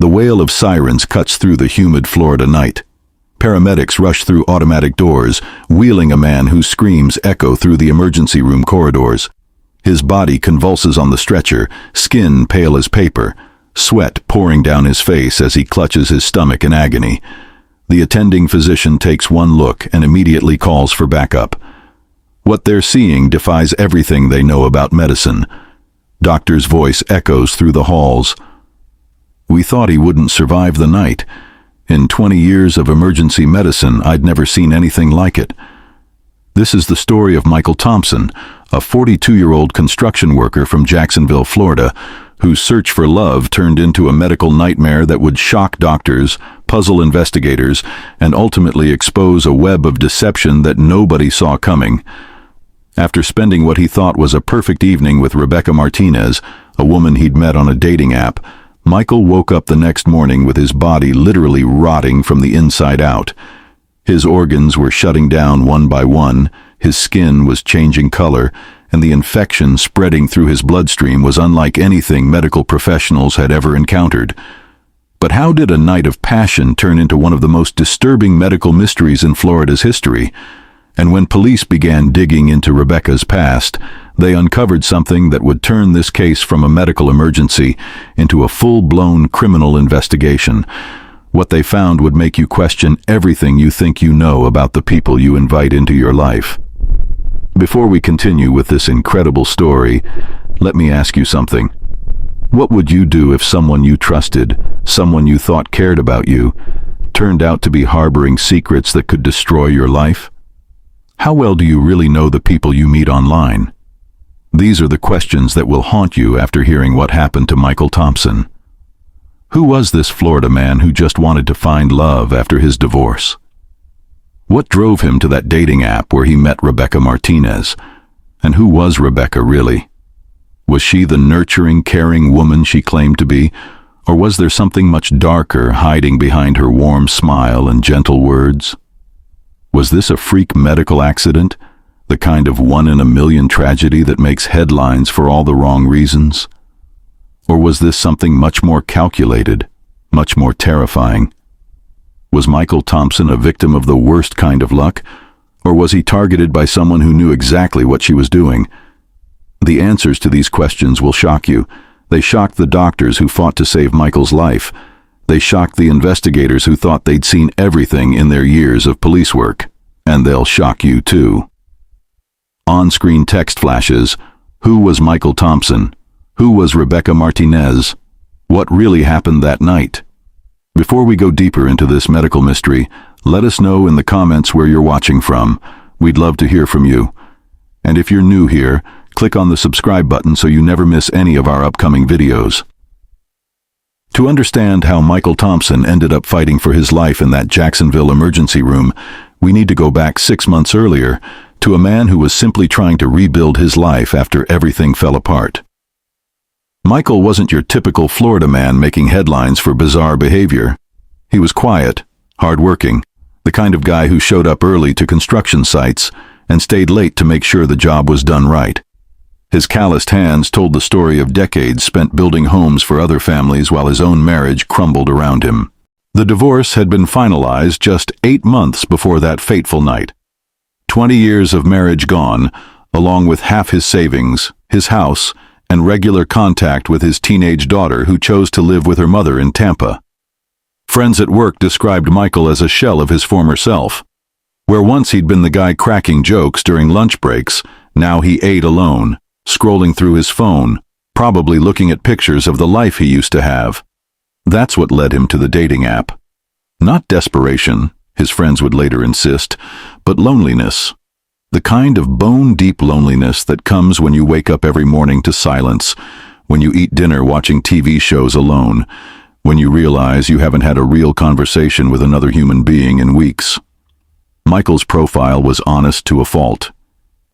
The wail of sirens cuts through the humid Florida night. Paramedics rush through automatic doors, wheeling a man whose screams echo through the emergency room corridors. His body convulses on the stretcher, skin pale as paper, sweat pouring down his face as he clutches his stomach in agony. The attending physician takes one look and immediately calls for backup. What they're seeing defies everything they know about medicine. Doctor's voice echoes through the halls. "We thought he wouldn't survive the night. In 20 years of emergency medicine, I'd never seen anything like it." This is the story of Michael Thompson, a 42-year-old construction worker from Jacksonville, Florida, whose search for love turned into a medical nightmare that would shock doctors, puzzle investigators, and ultimately expose a web of deception that nobody saw coming. After spending what he thought was a perfect evening with Rebecca Martinez, a woman he'd met on a dating app, Michael woke up the next morning with his body literally rotting from the inside out. His organs were shutting down one by one, his skin was changing color, and the infection spreading through his bloodstream was unlike anything medical professionals had ever encountered. But how did a night of passion turn into one of the most disturbing medical mysteries in Florida's history? And when police began digging into Rebecca's past, they uncovered something that would turn this case from a medical emergency into a full-blown criminal investigation. What they found would make you question everything you think you know about the people you invite into your life. Before we continue with this incredible story, let me ask you something. What would you do if someone you trusted, someone you thought cared about you, turned out to be harboring secrets that could destroy your life? How well do you really know the people you meet online? These are the questions that will haunt you after hearing what happened to Michael Thompson. Who was this Florida man who just wanted to find love after his divorce? What drove him to that dating app where he met Rebecca Martinez? And who was Rebecca really? Was she the nurturing, caring woman she claimed to be, or was there something much darker hiding behind her warm smile and gentle words? Was this a freak medical accident, the kind of one-in-a-million tragedy that makes headlines for all the wrong reasons? Or was this something much more calculated, much more terrifying? Was Michael Thompson a victim of the worst kind of luck, or was he targeted by someone who knew exactly what she was doing? The answers to these questions will shock you. They shocked the doctors who fought to save Michael's life. They shocked the investigators who thought they'd seen everything in their years of police work. And they'll shock you too. On-screen text flashes. Who was Michael Thompson? Who was Rebecca Martinez? What really happened that night? Before we go deeper into this medical mystery, let us know in the comments where you're watching from. We'd love to hear from you. And if you're new here, click on the subscribe button so you never miss any of our upcoming videos. To understand how Michael Thompson ended up fighting for his life in that Jacksonville emergency room, we need to go back 6 months earlier to a man who was simply trying to rebuild his life after everything fell apart. Michael wasn't your typical Florida man making headlines for bizarre behavior. He was quiet, hardworking, the kind of guy who showed up early to construction sites and stayed late to make sure the job was done right. His calloused hands told the story of decades spent building homes for other families while his own marriage crumbled around him. The divorce had been finalized just 8 months before that fateful night. 20 years of marriage gone, along with half his savings, his house, and regular contact with his teenage daughter who chose to live with her mother in Tampa. Friends at work described Michael as a shell of his former self. Where once he'd been the guy cracking jokes during lunch breaks, now he ate alone, scrolling through his phone, probably looking at pictures of the life he used to have. That's what led him to the dating app. Not desperation, his friends would later insist, but loneliness. The kind of bone-deep loneliness that comes when you wake up every morning to silence, when you eat dinner watching TV shows alone, when you realize you haven't had a real conversation with another human being in weeks. Michael's profile was honest to a fault.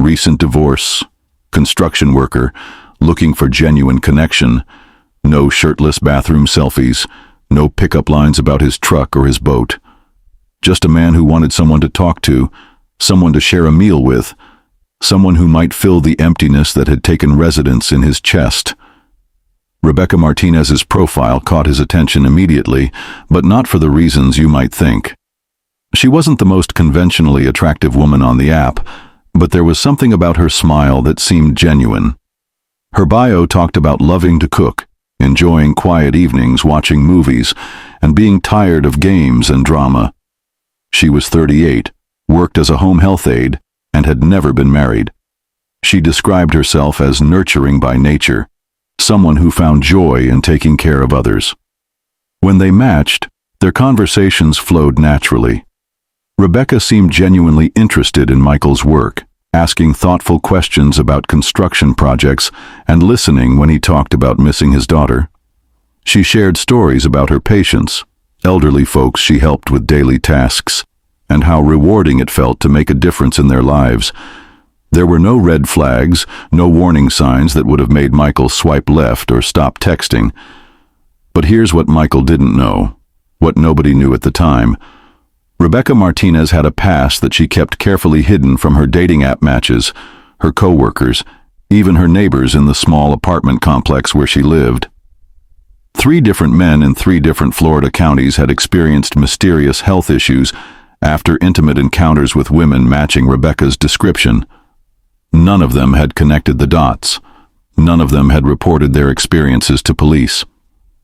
Recent divorce, construction worker, looking for genuine connection, no shirtless bathroom selfies, no pickup lines about his truck or his boat. Just a man who wanted someone to talk to, someone to share a meal with, someone who might fill the emptiness that had taken residence in his chest. Rebecca Martinez's profile caught his attention immediately, but not for the reasons you might think. She wasn't the most conventionally attractive woman on the app, but there was something about her smile that seemed genuine. Her bio talked about loving to cook, enjoying quiet evenings watching movies, and being tired of games and drama. She was 38, worked as a home health aide, and had never been married. She described herself as nurturing by nature, someone who found joy in taking care of others. When they matched, their conversations flowed naturally. Rebecca seemed genuinely interested in Michael's work, asking thoughtful questions about construction projects and listening when he talked about missing his daughter. She shared stories about her patients, elderly folks she helped with daily tasks, and how rewarding it felt to make a difference in their lives. There were no red flags, no warning signs that would have made Michael swipe left or stop texting. But here's what Michael didn't know, what nobody knew at the time. Rebecca Martinez had a past that she kept carefully hidden from her dating app matches, her co-workers, even her neighbors in the small apartment complex where she lived. 3 different men in 3 different Florida counties had experienced mysterious health issues after intimate encounters with women matching Rebecca's description. None of them had connected the dots. None of them had reported their experiences to police.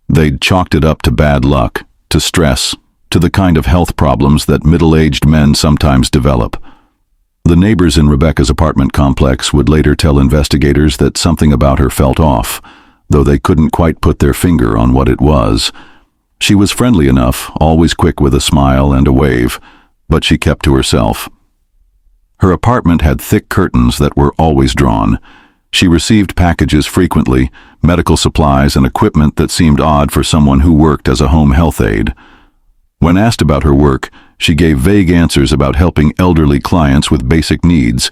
They'd chalked it up to bad luck, to stress, to the kind of health problems that middle-aged men sometimes develop. The neighbors in Rebecca's apartment complex would later tell investigators that something about her felt off, though they couldn't quite put their finger on what it was. She was friendly enough, always quick with a smile and a wave, but she kept to herself. Her apartment had thick curtains that were always drawn. She received packages frequently, medical supplies and equipment that seemed odd for someone who worked as a home health aide. When asked about her work, she gave vague answers about helping elderly clients with basic needs,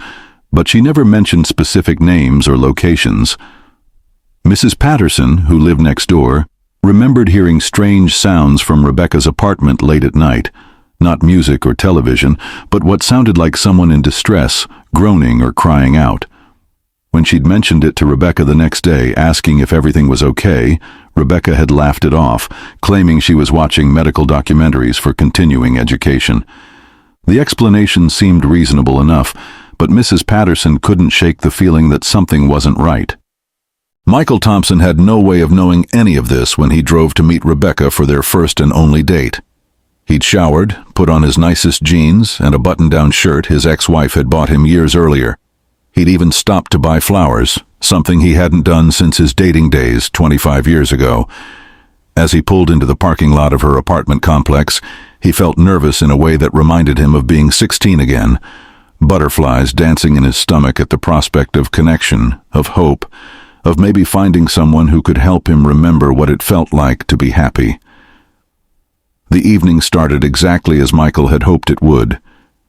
but she never mentioned specific names or locations. Mrs. Patterson, who lived next door, remembered hearing strange sounds from Rebecca's apartment late at night, not music or television, but what sounded like someone in distress, groaning or crying out. When she'd mentioned it to Rebecca the next day, asking if everything was okay, Rebecca had laughed it off, claiming she was watching medical documentaries for continuing education. The explanation seemed reasonable enough, but Mrs. Patterson couldn't shake the feeling that something wasn't right. Michael Thompson had no way of knowing any of this when he drove to meet Rebecca for their first and only date. He'd showered, put on his nicest jeans and a button-down shirt his ex-wife had bought him years earlier. He'd even stopped to buy flowers, something he hadn't done since his dating days 25 years ago. As he pulled into the parking lot of her apartment complex, he felt nervous in a way that reminded him of being 16 again. Butterflies dancing in his stomach at the prospect of connection, of hope, of maybe finding someone who could help him remember what it felt like to be happy. The evening started exactly as Michael had hoped it would.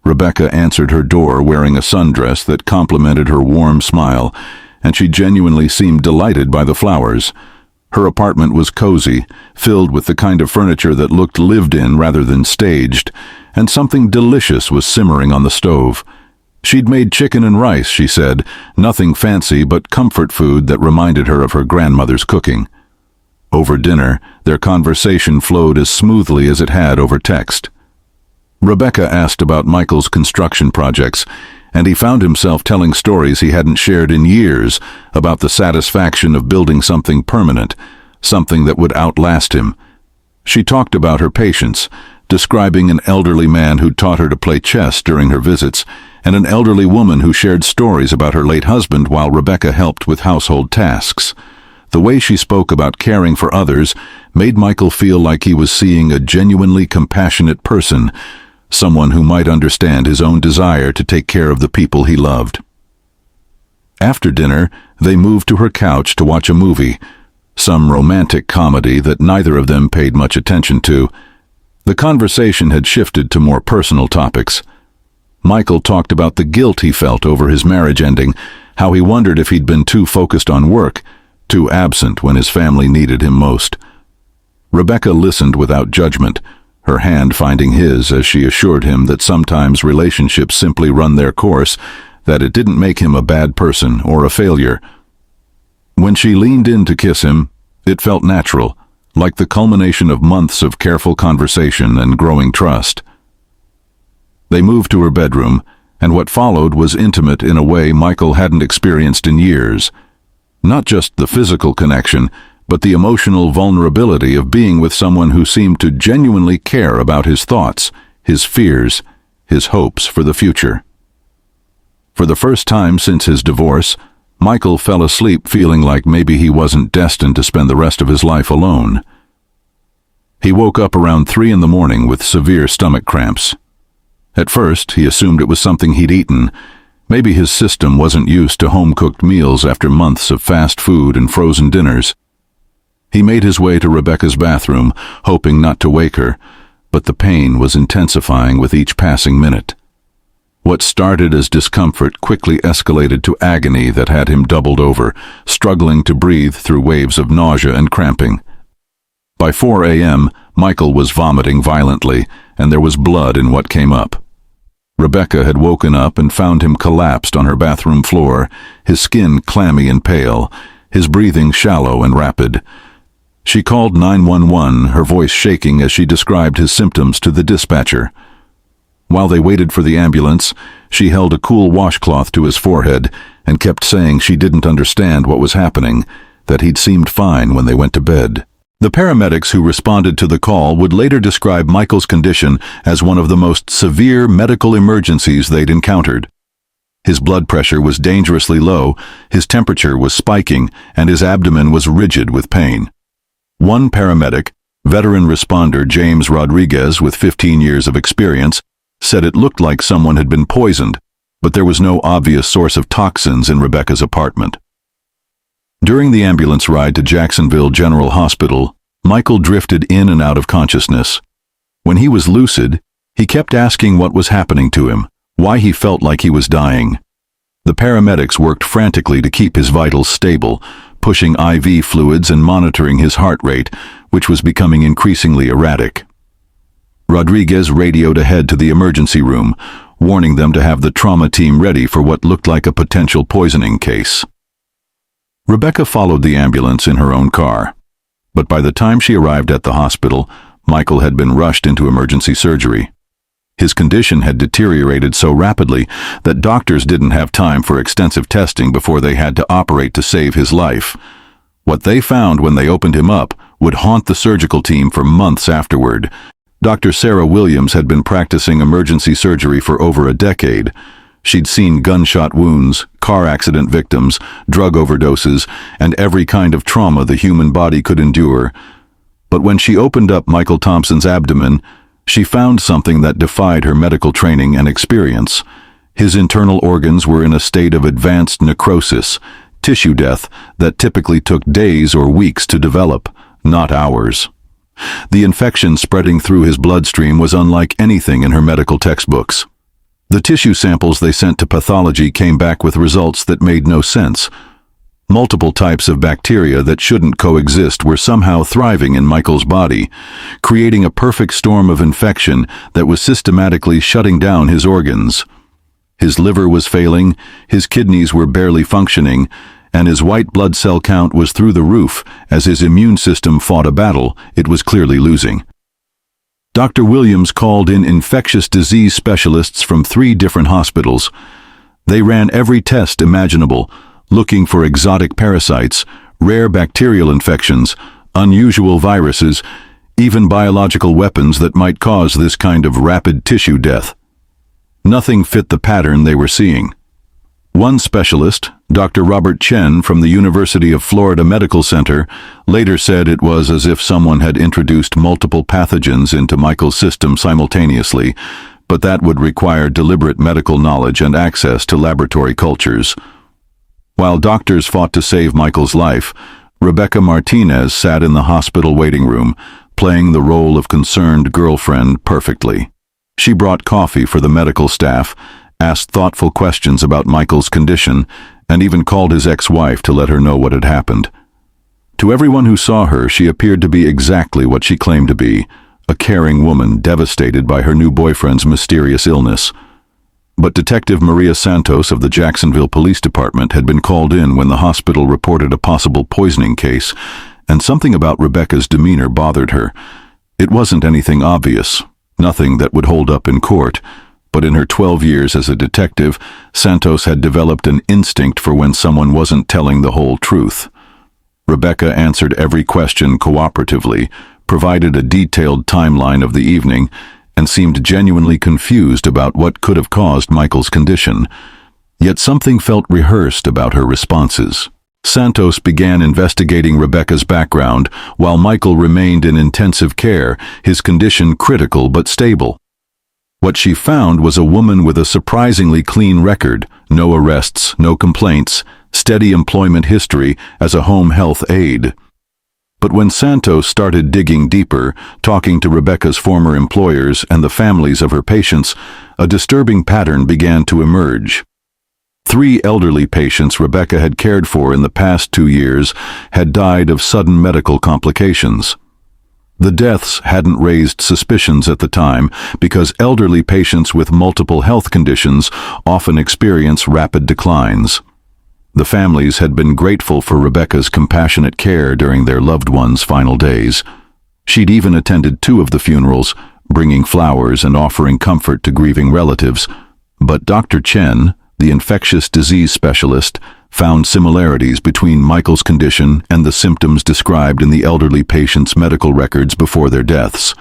Rebecca answered her door wearing a sundress that complemented her warm smile, and she genuinely seemed delighted by the flowers. Her apartment was cozy, filled with the kind of furniture that looked lived in rather than staged, and something delicious was simmering on the stove. She'd made chicken and rice, she said, nothing fancy but comfort food that reminded her of her grandmother's cooking. Over dinner, their conversation flowed as smoothly as it had over text. Rebecca asked about Michael's construction projects, and he found himself telling stories he hadn't shared in years about the satisfaction of building something permanent, something that would outlast him. She talked about her patients, describing an elderly man who taught her to play chess during her visits, and an elderly woman who shared stories about her late husband while Rebecca helped with household tasks. The way she spoke about caring for others made Michael feel like he was seeing a genuinely compassionate person, someone who might understand his own desire to take care of the people he loved. After dinner, they moved to her couch to watch a movie, some romantic comedy that neither of them paid much attention to. The conversation had shifted to more personal topics. Michael talked about the guilt he felt over his marriage ending, how he wondered if he'd been too focused on work, too absent when his family needed him most. Rebecca listened without judgment, her hand finding his as she assured him that sometimes relationships simply run their course, that it didn't make him a bad person or a failure. When she leaned in to kiss him, It felt natural, like the culmination of months of careful conversation and growing trust. They moved to her bedroom, and what followed was intimate in a way Michael hadn't experienced in years. Not just the physical connection, but the emotional vulnerability of being with someone who seemed to genuinely care about his thoughts, his fears, his hopes for the future. For the first time since his divorce, Michael fell asleep feeling like maybe he wasn't destined to spend the rest of his life alone. He woke up around 3 in the morning with severe stomach cramps. At first, he assumed it was something he'd eaten. Maybe his system wasn't used to home-cooked meals after months of fast food and frozen dinners. He made his way to Rebecca's bathroom, hoping not to wake her, but the pain was intensifying with each passing minute. What started as discomfort quickly escalated to agony that had him doubled over, struggling to breathe through waves of nausea and cramping. By 4 a.m., Michael was vomiting violently, and there was blood in what came up. Rebecca had woken up and found him collapsed on her bathroom floor, his skin clammy and pale, his breathing shallow and rapid. She called 911, her voice shaking as she described his symptoms to the dispatcher. While they waited for the ambulance, she held a cool washcloth to his forehead and kept saying she didn't understand what was happening, that he'd seemed fine when they went to bed. The paramedics who responded to the call would later describe Michael's condition as one of the most severe medical emergencies they'd encountered. His blood pressure was dangerously low, his temperature was spiking, and his abdomen was rigid with pain. One paramedic, veteran responder James Rodriguez with 15 years of experience, said it looked like someone had been poisoned, but there was no obvious source of toxins in Rebecca's apartment. During the ambulance ride to Jacksonville General Hospital, Michael drifted in and out of consciousness. When he was lucid, he kept asking what was happening to him, why he felt like he was dying. The paramedics worked frantically to keep his vitals stable, pushing IV fluids and monitoring his heart rate, which was becoming increasingly erratic. Rodriguez radioed ahead to the emergency room, warning them to have the trauma team ready for what looked like a potential poisoning case. Rebecca followed the ambulance in her own car, but by the time she arrived at the hospital, Michael had been rushed into emergency surgery. His condition had deteriorated so rapidly that doctors didn't have time for extensive testing before they had to operate to save his life. What they found when they opened him up would haunt the surgical team for months afterward. Dr. Sarah Williams had been practicing emergency surgery for over a decade. She'd seen gunshot wounds, car accident victims, drug overdoses, and every kind of trauma the human body could endure. But when she opened up Michael Thompson's abdomen, she found something that defied her medical training and experience. His internal organs were in a state of advanced necrosis, tissue death that typically took days or weeks to develop, not hours. The infection spreading through his bloodstream was unlike anything in her medical textbooks. The tissue samples they sent to pathology came back with results that made no sense. Multiple types of bacteria that shouldn't coexist were somehow thriving in Michael's body, creating a perfect storm of infection that was systematically shutting down his organs. His liver was failing, his kidneys were barely functioning, and his white blood cell count was through the roof as his immune system fought a battle it was clearly losing. Dr. Williams called in infectious disease specialists from 3 different hospitals. They ran every test imaginable, looking for exotic parasites, rare bacterial infections, unusual viruses, even biological weapons that might cause this kind of rapid tissue death. Nothing fit the pattern they were seeing. One specialist, Dr. Robert Chen from the University of Florida Medical Center, later said it was as if someone had introduced multiple pathogens into Michael's system simultaneously, but that would require deliberate medical knowledge and access to laboratory cultures. While doctors fought to save Michael's life, Rebecca Martinez sat in the hospital waiting room, playing the role of concerned girlfriend perfectly. She brought coffee for the medical staff, asked thoughtful questions about Michael's condition, and even called his ex-wife to let her know what had happened. To everyone who saw her, she appeared to be exactly what she claimed to be, a caring woman devastated by her new boyfriend's mysterious illness. But Detective Maria Santos of the Jacksonville Police Department had been called in when the hospital reported a possible poisoning case, and something about Rebecca's demeanor bothered her. It wasn't anything obvious, nothing that would hold up in court, but in her 12 years as a detective, Santos had developed an instinct for when someone wasn't telling the whole truth. Rebecca answered every question cooperatively, provided a detailed timeline of the evening, and seemed genuinely confused about what could have caused Michael's condition. Yet something felt rehearsed about her responses. Santos began investigating Rebecca's background, while Michael remained in intensive care, his condition critical but stable. What she found was a woman with a surprisingly clean record, no arrests, no complaints, steady employment history as a home health aide. But when Santos started digging deeper, talking to Rebecca's former employers and the families of her patients, a disturbing pattern began to emerge. 3 elderly patients Rebecca had cared for in the past 2 years had died of sudden medical complications. The deaths hadn't raised suspicions at the time because elderly patients with multiple health conditions often experience rapid declines. The families had been grateful for Rebecca's compassionate care during their loved ones' final days. She'd even attended 2 of the funerals, bringing flowers and offering comfort to grieving relatives. But Dr. Chen, the infectious disease specialist, found similarities between Michael's condition and the symptoms described in the elderly patient's medical records before their deaths.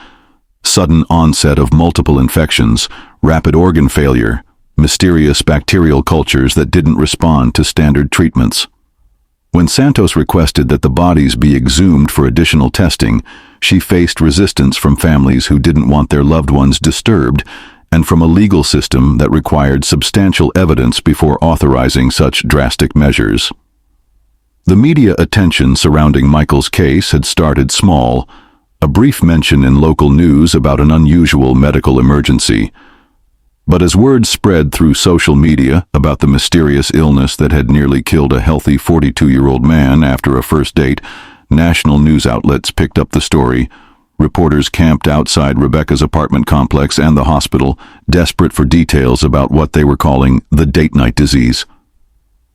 Sudden onset of multiple infections, rapid organ failure, mysterious bacterial cultures that didn't respond to standard treatments. When Santos requested that the bodies be exhumed for additional testing, she faced resistance from families who didn't want their loved ones disturbed, and from a legal system that required substantial evidence before authorizing such drastic measures. The media attention surrounding Michael's case had started small, a brief mention in local news about an unusual medical emergency. But as word spread through social media about the mysterious illness that had nearly killed a healthy 42-year-old man after a first date, national news outlets picked up the story. Reporters camped outside Rebecca's apartment complex and the hospital, desperate for details about what they were calling the date-night disease.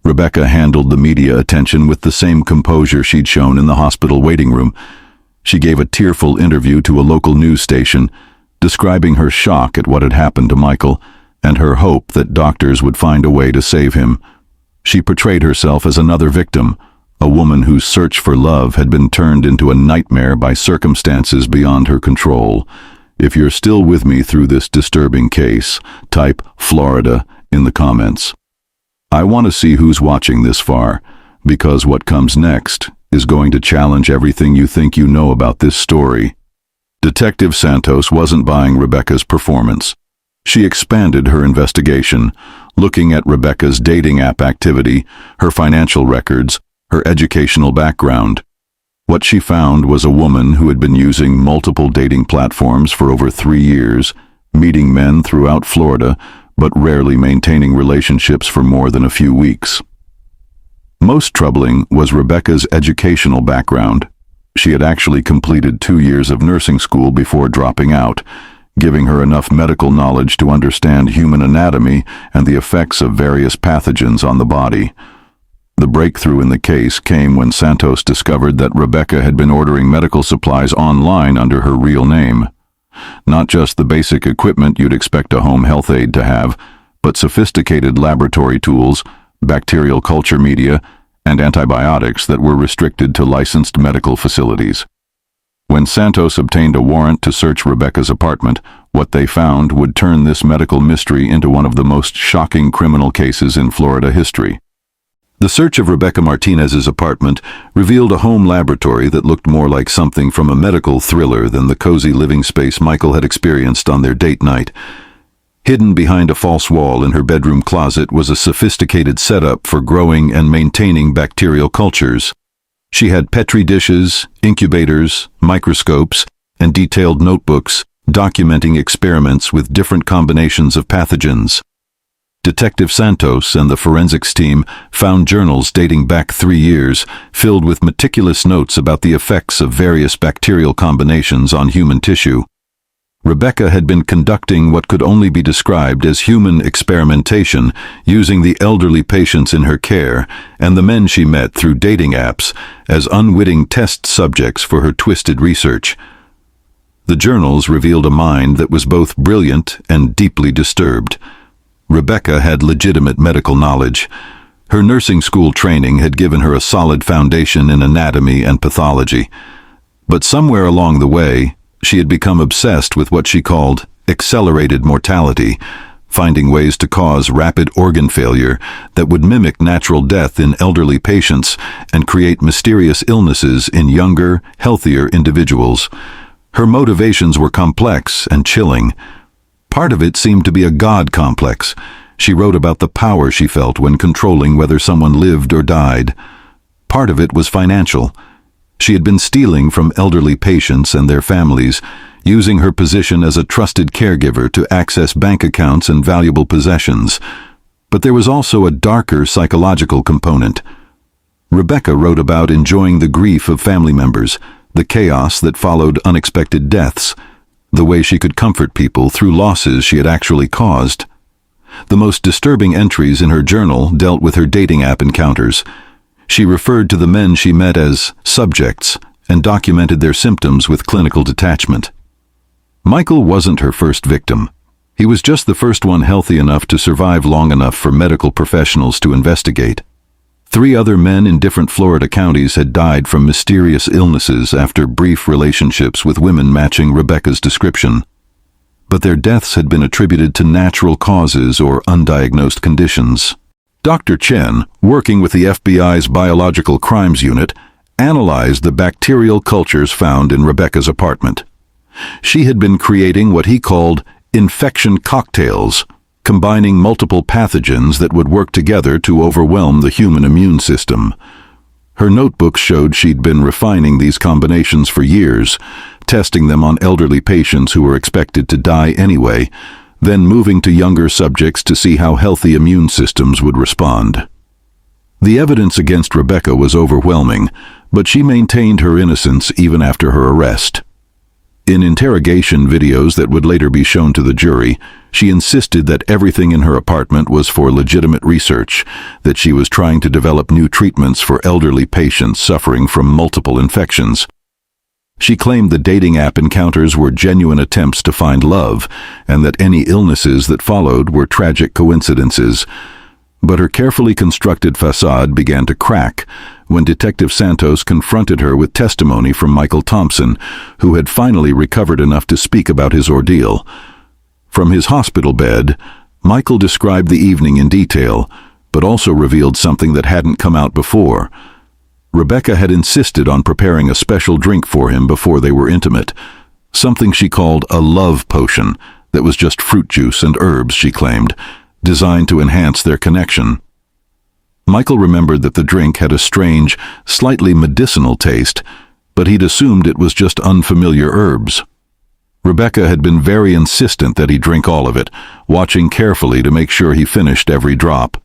Rebecca handled the media attention with the same composure she'd shown in the hospital waiting room. She gave a tearful interview to a local news station, describing her shock at what had happened to Michael and her hope that doctors would find a way to save him. She portrayed herself as another victim, a woman whose search for love had been turned into a nightmare by circumstances beyond her control. If you're still with me through this disturbing case, type Florida in the comments. I want to see who's watching this far, because what comes next is going to challenge everything you think you know about this story. Detective Santos wasn't buying Rebecca's performance. She expanded her investigation, looking at Rebecca's dating app activity, her financial records, her educational background. What she found was a woman who had been using multiple dating platforms for over 3 years, meeting men throughout Florida, but rarely maintaining relationships for more than a few weeks. Most troubling was Rebecca's educational background. She had actually completed 2 years of nursing school before dropping out, giving her enough medical knowledge to understand human anatomy and the effects of various pathogens on the body. The breakthrough in the case came when Santos discovered that Rebecca had been ordering medical supplies online under her real name. Not just the basic equipment you'd expect a home health aide to have, but sophisticated laboratory tools, bacterial culture media, and antibiotics that were restricted to licensed medical facilities. When Santos obtained a warrant to search Rebecca's apartment, what they found would turn this medical mystery into one of the most shocking criminal cases in Florida history. The search of Rebecca Martinez's apartment revealed a home laboratory that looked more like something from a medical thriller than the cozy living space Michael had experienced on their date night. Hidden behind a false wall in her bedroom closet was a sophisticated setup for growing and maintaining bacterial cultures. She had Petri dishes, incubators, microscopes, and detailed notebooks documenting experiments with different combinations of pathogens. Detective Santos and the forensics team found journals dating back 3 years, filled with meticulous notes about the effects of various bacterial combinations on human tissue. Rebecca had been conducting what could only be described as human experimentation, using the elderly patients in her care and the men she met through dating apps as unwitting test subjects for her twisted research. The journals revealed a mind that was both brilliant and deeply disturbed. Rebecca had legitimate medical knowledge. Her nursing school training had given her a solid foundation in anatomy and pathology. But somewhere along the way, she had become obsessed with what she called accelerated mortality, finding ways to cause rapid organ failure that would mimic natural death in elderly patients and create mysterious illnesses in younger, healthier individuals. Her motivations were complex and chilling. Part of it seemed to be a God complex. She wrote about the power she felt when controlling whether someone lived or died. Part of it was financial. She had been stealing from elderly patients and their families, using her position as a trusted caregiver to access bank accounts and valuable possessions. But there was also a darker psychological component. Rebecca wrote about enjoying the grief of family members, the chaos that followed unexpected deaths, the way she could comfort people through losses she had actually caused. The most disturbing entries in her journal dealt with her dating app encounters. She referred to the men she met as subjects and documented their symptoms with clinical detachment. Michael wasn't her first victim. He was just the first one healthy enough to survive long enough for medical professionals to investigate. 3 other men in different Florida counties had died from mysterious illnesses after brief relationships with women matching Rebecca's description. But their deaths had been attributed to natural causes or undiagnosed conditions. Dr. Chen, working with the FBI's Biological Crimes Unit, analyzed the bacterial cultures found in Rebecca's apartment. She had been creating what he called infection cocktails, combining multiple pathogens that would work together to overwhelm the human immune system. Her notebooks showed she'd been refining these combinations for years, testing them on elderly patients who were expected to die anyway, then moving to younger subjects to see how healthy immune systems would respond. The evidence against Rebecca was overwhelming, but she maintained her innocence even after her arrest. In interrogation videos that would later be shown to the jury, she insisted that everything in her apartment was for legitimate research, that she was trying to develop new treatments for elderly patients suffering from multiple infections. She claimed the dating app encounters were genuine attempts to find love, and that any illnesses that followed were tragic coincidences. But her carefully constructed facade began to crack when Detective Santos confronted her with testimony from Michael Thompson, who had finally recovered enough to speak about his ordeal. From his hospital bed, Michael described the evening in detail, but also revealed something that hadn't come out before. Rebecca had insisted on preparing a special drink for him before they were intimate, something she called a love potion that was just fruit juice and herbs, she claimed, designed to enhance their connection. Michael remembered that the drink had a strange, slightly medicinal taste, but he'd assumed it was just unfamiliar herbs. Rebecca had been very insistent that he drink all of it, watching carefully to make sure he finished every drop.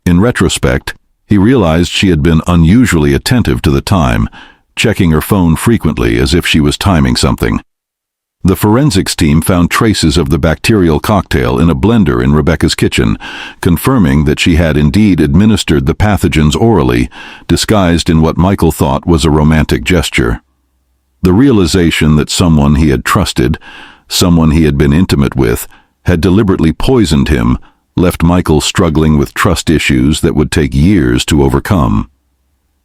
In retrospect, he realized she had been unusually attentive to the time, checking her phone frequently as if she was timing something. The forensics team found traces of the bacterial cocktail in a blender in Rebecca's kitchen, confirming that she had indeed administered the pathogens orally, disguised in what Michael thought was a romantic gesture. The realization that someone he had trusted, someone he had been intimate with, had deliberately poisoned him, left Michael struggling with trust issues that would take years to overcome.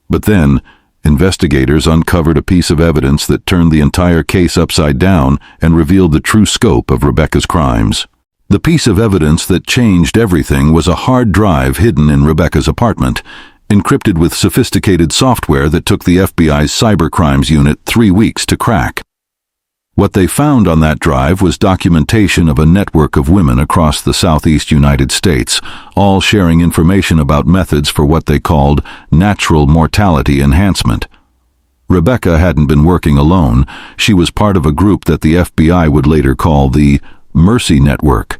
But then, investigators uncovered a piece of evidence that turned the entire case upside down and revealed the true scope of Rebecca's crimes. The piece of evidence that changed everything was a hard drive hidden in Rebecca's apartment, encrypted with sophisticated software that took the FBI's cybercrimes unit 3 weeks to crack. What they found on that drive was documentation of a network of women across the southeast United States, all sharing information about methods for what they called natural mortality enhancement. Rebecca hadn't been working alone. She was part of a group that the FBI would later call the Mercy Network.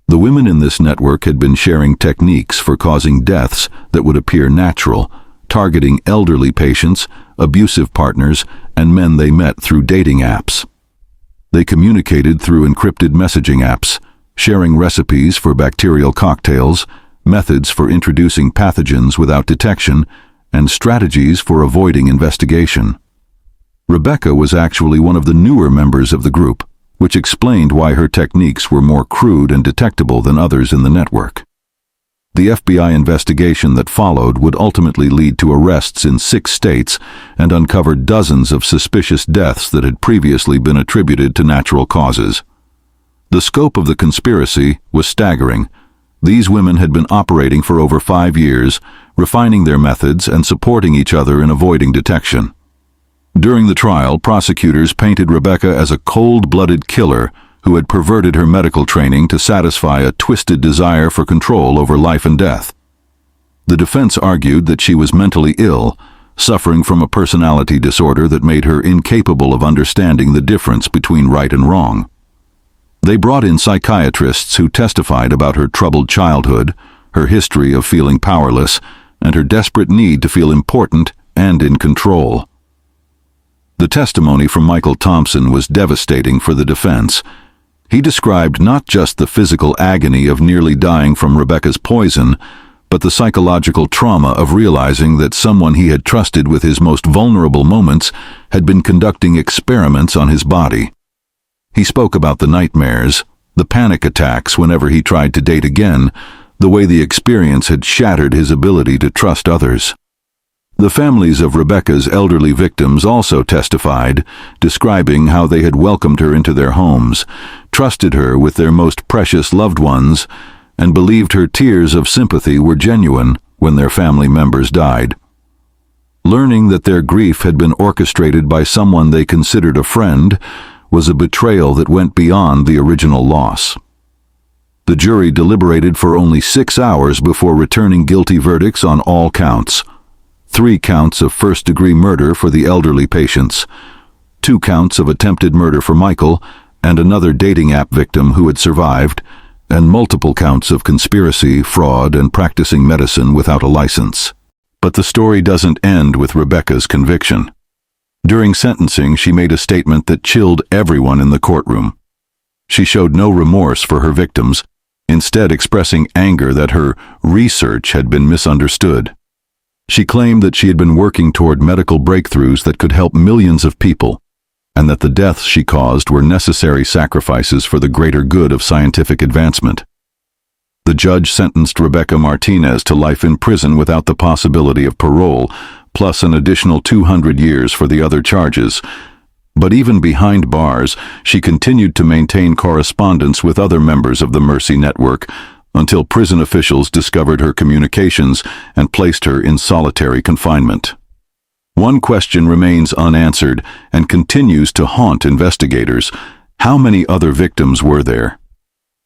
The women in this network had been sharing techniques for causing deaths that would appear natural, targeting elderly patients, abusive partners, and men they met through dating apps. They communicated through encrypted messaging apps, sharing recipes for bacterial cocktails, methods for introducing pathogens without detection, and strategies for avoiding investigation. Rebecca was actually one of the newer members of the group, which explained why her techniques were more crude and detectable than others in the network. The FBI investigation that followed would ultimately lead to arrests in 6 states and uncover dozens of suspicious deaths that had previously been attributed to natural causes. The scope of the conspiracy was staggering. These women had been operating for over 5 years, refining their methods and supporting each other in avoiding detection. During the trial, prosecutors painted Rebecca as a cold-blooded killer who had perverted her medical training to satisfy a twisted desire for control over life and death. The defense argued that she was mentally ill, suffering from a personality disorder that made her incapable of understanding the difference between right and wrong. They brought in psychiatrists who testified about her troubled childhood, her history of feeling powerless, and her desperate need to feel important and in control. The testimony from Michael Thompson was devastating for the defense. He described not just the physical agony of nearly dying from Rebecca's poison, but the psychological trauma of realizing that someone he had trusted with his most vulnerable moments had been conducting experiments on his body. He spoke about the nightmares, the panic attacks whenever he tried to date again, the way the experience had shattered his ability to trust others. The families of Rebecca's elderly victims also testified, describing how they had welcomed her into their homes, trusted her with their most precious loved ones, and believed her tears of sympathy were genuine when their family members died. Learning that their grief had been orchestrated by someone they considered a friend was a betrayal that went beyond the original loss. The jury deliberated for only 6 hours before returning guilty verdicts on all counts. 3 counts of first-degree murder for the elderly patients, 2 counts of attempted murder for Michael and another dating app victim who had survived, and multiple counts of conspiracy, fraud, and practicing medicine without a license. But the story doesn't end with Rebecca's conviction. During sentencing, she made a statement that chilled everyone in the courtroom. She showed no remorse for her victims, instead expressing anger that her research had been misunderstood. She claimed that she had been working toward medical breakthroughs that could help millions of people, and that the deaths she caused were necessary sacrifices for the greater good of scientific advancement. The judge sentenced Rebecca Martinez to life in prison without the possibility of parole, plus an additional 200 years for the other charges. But even behind bars, she continued to maintain correspondence with other members of the Mercy Network, until prison officials discovered her communications and placed her in solitary confinement. One question remains unanswered and continues to haunt investigators. How many other victims were there?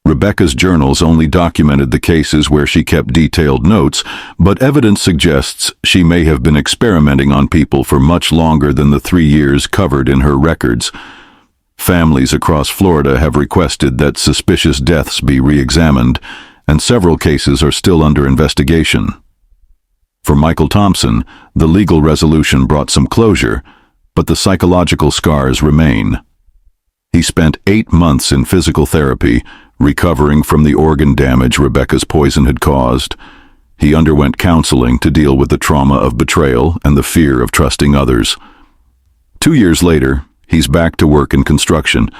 Rebecca's journals only documented the cases where she kept detailed notes, but evidence suggests she may have been experimenting on people for much longer than the 3 years covered in her records. Families across Florida have requested that suspicious deaths be re-examined, and several cases are still under investigation. For Michael Thompson, the legal resolution brought some closure, but the psychological scars remain. He spent 8 months in physical therapy, recovering from the organ damage Rebecca's poison had caused. He underwent counseling to deal with the trauma of betrayal and the fear of trusting others. 2 years later, he's back to work in construction,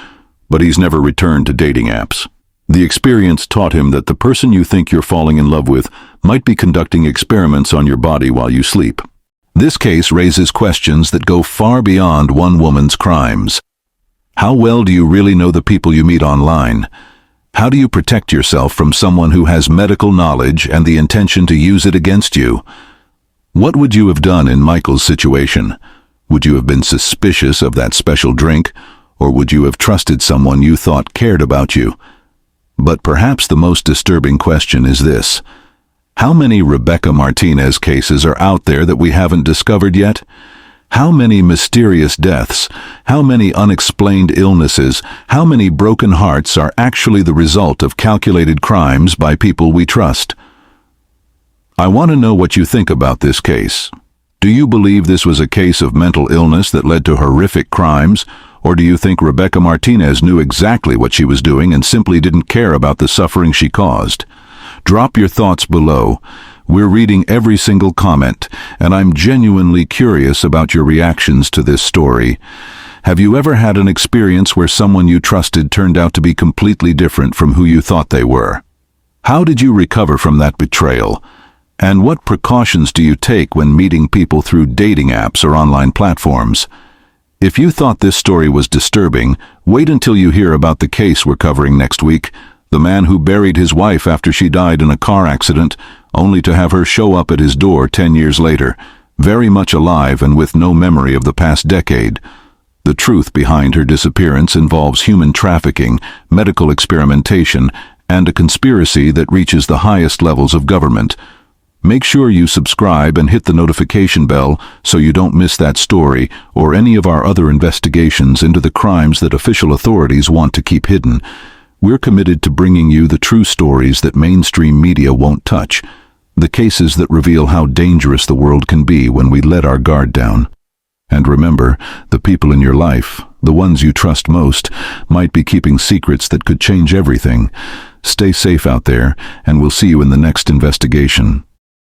but he's never returned to dating apps. The experience taught him that the person you think you're falling in love with might be conducting experiments on your body while you sleep. This case raises questions that go far beyond one woman's crimes. How well do you really know the people you meet online? How do you protect yourself from someone who has medical knowledge and the intention to use it against you? What would you have done in Michael's situation? Would you have been suspicious of that special drink, or would you have trusted someone you thought cared about you? But perhaps the most disturbing question is this: how many Rebecca Martinez cases are out there that we haven't discovered yet? How many mysterious deaths, how many unexplained illnesses, how many broken hearts are actually the result of calculated crimes by people we trust? I want to know what you think about this case. Do you believe this was a case of mental illness that led to horrific crimes, Or do you think Rebecca Martinez knew exactly what she was doing and simply didn't care about the suffering she caused? Drop your thoughts below. We're reading every single comment, and I'm genuinely curious about your reactions to this story. Have you ever had an experience where someone you trusted turned out to be completely different from who you thought they were? How did you recover from that betrayal? And what precautions do you take when meeting people through dating apps or online platforms? If you thought this story was disturbing, wait until you hear about the case we're covering next week. The man who buried his wife after she died in a car accident, only to have her show up at his door 10 years later, very much alive and with no memory of the past decade. The truth behind her disappearance involves human trafficking, medical experimentation, and a conspiracy that reaches the highest levels of government. Make sure you subscribe and hit the notification bell so you don't miss that story or any of our other investigations into the crimes that official authorities want to keep hidden. We're committed to bringing you the true stories that mainstream media won't touch, the cases that reveal how dangerous the world can be when we let our guard down. And remember, the people in your life, the ones you trust most, might be keeping secrets that could change everything. Stay safe out there, and we'll see you in the next investigation.